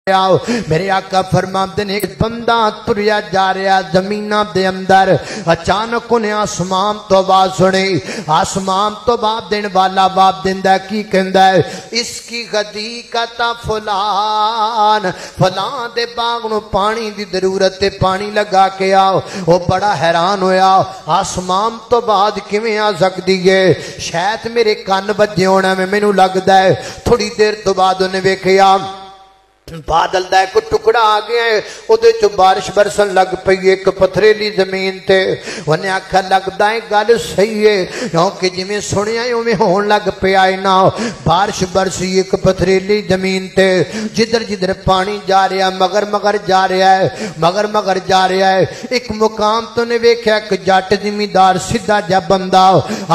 میرے آقا فرماتے نے ایک بندہ تریا جا رہا زمینہ دے اندر اچانک انہیں آسمان تو آواز سنی آسمان تو باب دین والا باب دیندہ کی کہندہ ہے اس کی غدی کا تا فلان دے باغ نو پانی دی ضرورت تے پانی لگا کے آؤ وہ بڑا حیران ہویا آسمان تو بعد کیویں آ سکتی ہے شاید میرے کان بجے ہونا میں مینوں لگدا ہے تھوڑی دیر تو بعد انہیں ویکھیا بادل دا ایک ٹکڑا آ گیا ہے ادھے چو بارش برسن لگ پئی ایک پتھریلی زمین تے انہیں آکھا لگدا ہے گل صحیح ہے کیونکہ جی میں سنیا ہے میں ہون لگ پیا ہے نا بارش برسی ایک پتھریلی زمین تے جدھر جدھر پانی جا رہا مگر جا رہا ہے ایک مقام تو نے ویکھیا کہ جٹ زمیندار سیدھا جا بندہ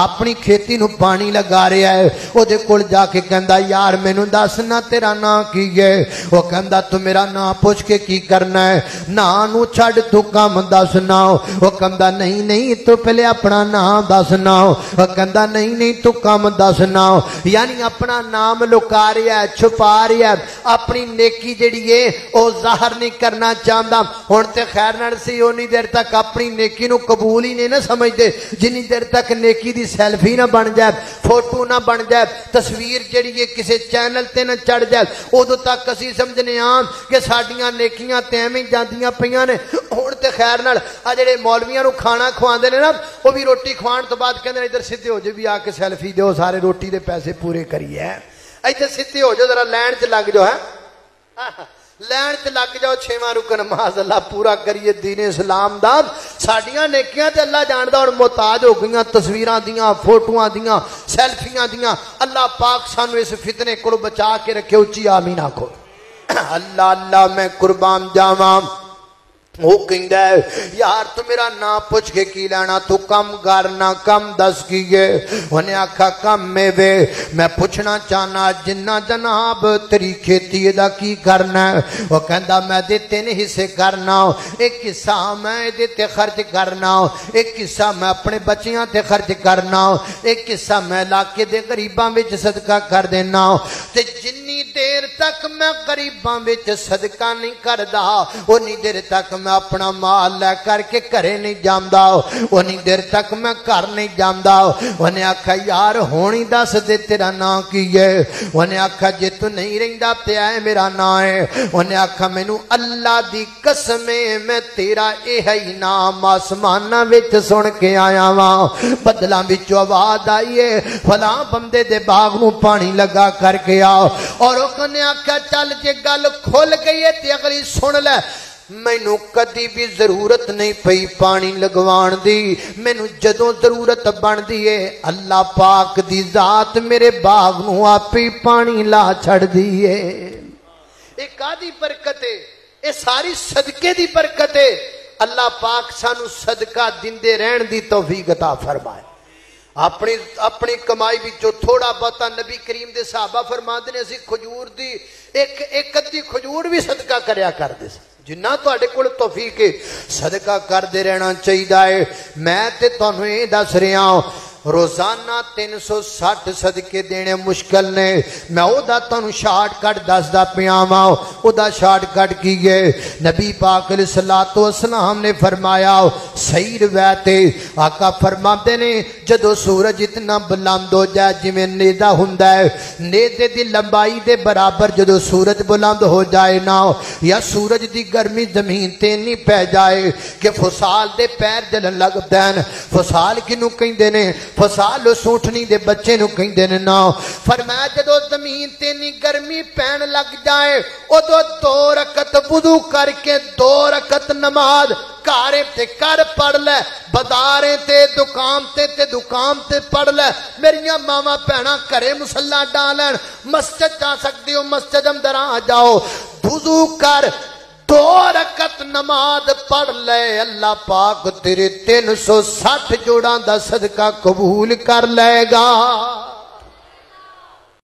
اپنی کھیتی نو پانی لگا رہا ہے ادھے کول جا کے کہندا یار مینوں دسنا تیرا نام کی ہے وہ کہندا تو میرا نام پوچھ کے کی کرنا ہے نانو چھڑ تو کام دسنا وہ کہندا نہیں تو پہلے اپنا نام دسنا وہ کہندا نہیں تو کام دسنا یعنی اپنا نام لکا رہا ہے چھپا رہا ہے اپنی نیکی جڑی ہے وہ ظاہر نہیں کرنا چاہتا ہن تے خیر نال سی اونی دیر تک اپنی نیکی نو قبول ہی نہیں نہ سمجھدے جنی دیر تک نیکی دی سیلفی نہ بن جائے فوٹو نہ بن جائے تصویر جڑی ہے کسی چینل تے نہ چڑھ جائے ادو تک اسی سمجھنے آن کہ ساڑیاں نیکیاں تیمیں جاندیاں پیاں نے ہون تے خیر نال جڑے مولویاں نو کھانا کھواندے نے نا وہ بھی روٹی کھوان تو بعد کہندے نے ادھر سیدھے ہو جو بھی آ کے سیلفی دیو سارے روٹی دے پیسے پورے کریے ایتھے سیدھے ہو جو ذرا لائن چ لگ جو ہے لین تے لگ جاؤ چھواں رکن معاذ اللہ پورا کریے دین اسلام دا ساڈیاں نیکیاں تے اللہ جاندا اور محتاج ہو گئیاں تصویراں دیاں فوٹواں دیاں سیلفیاں دیاں اللہ پاک سانو اس فتنے کو بچا کے رکھے اچھی آمین آکھو اللہ میں قربان جاواں وہ کہندا ہے یار تو میرا نام پوچھ کے کی لینا تو کم کرنا کم دس کیے انہیں آکھا کم میں وے میں پوچھنا چاہنا جنہ جناب تیری کھیتی دا کی کرنا ہے وہ کہندا میں دے 3 حصے کرنا ایک حصہ میں دے تے خرچ کرنا ایک حصہ میں اپنے بچیاں تے خرچ کرنا ایک حصہ میں علاقے دے غریباں وچ صدقہ کر دینا تے جنی دیر تک میں غریباں وچ صدقہ نہیں کردا اونی دیر تک میں اپنا مال لے کر کے کرے نہیں جامدا اونی دیر تک میں کر نہیں جامدا انہیں آکھا یار ہونی دس دے تیرا نام کی ہے انہیں آکھا جے تو نہیں رہندا تے اے میرا نام ہے انہیں آکھا مینوں اللہ دی قسم میں تیرا ہی نام آسماناں وچ سن کے آیا واں بدلاں وچ آواز آئی ہے فلاں بندے دے باغ نو پانی لگا کر کے آؤ اور انہیں آکھا چل جے گل کھل گئی ہے تے اگلی سن لے مینوں کدی بھی ضرورت نہیں پئی پانی لگوان دی مینوں جدوں ضرورت بن دی ہے اللہ پاک دی ذات میرے باغ نو آپ ہی پانی لا چھڑ دی ہے ایک آدھی برکت ہے اے ساری صدقے دی برکت ہے اللہ پاک سانو صدقہ دیندے رہن دی توفیق عطا فرمائے اپنی کمائی وچوں تھوڑا بہتا نبی کریم دے صحابہ فرماندے نے اسی کھجور دی ایک ادھی کھجور بھی صدقہ کریا کردے سی جنہ تواڈے کول توفیق ہے صدقہ کردے رہنا چاہیے میں تے تانوں اے دس رہا ہوں روزانہ 360 صدقے دینے مشکل نے میں او دا تانوں شارٹ کٹ دسدا پیاں واں او دا شارٹ کٹ کی گئے نبی پاک علیہ الصلوۃ والسلام نے فرمایا صحیح روایت ہے آقا فرماتے نے جدوں سورج اتنا بلند ہو جائے جویں نیزہ ہوندا ہے نیزے دی لمبائی دے برابر جدوں سورج بلند ہو جائے نا یا سورج دی گرمی زمین تے نہیں پہ جائے کہ فصال دے پیر جلن لگ پین فصال کینوں کہندے نے فصال سوٹنی دے بچے نو کہندے نے نا فرمایا جدو زمین تے نی گرمی پین لگ جائے ادو 2 رکعت وضو کر کے 2 رکعت نماز کارے تے کر پڑھ لے بازارے تے دکان تے پڑھ لے میریاں ماما بہناں گھرے مصلا ڈالن مسجد جا سکتے ہو مسجد اندر آ جاؤ وضو کر 2 رکعت نماز پڑھ لے اللہ پاک تیرے 360 جوڑاں دا صدقہ قبول کر لے گا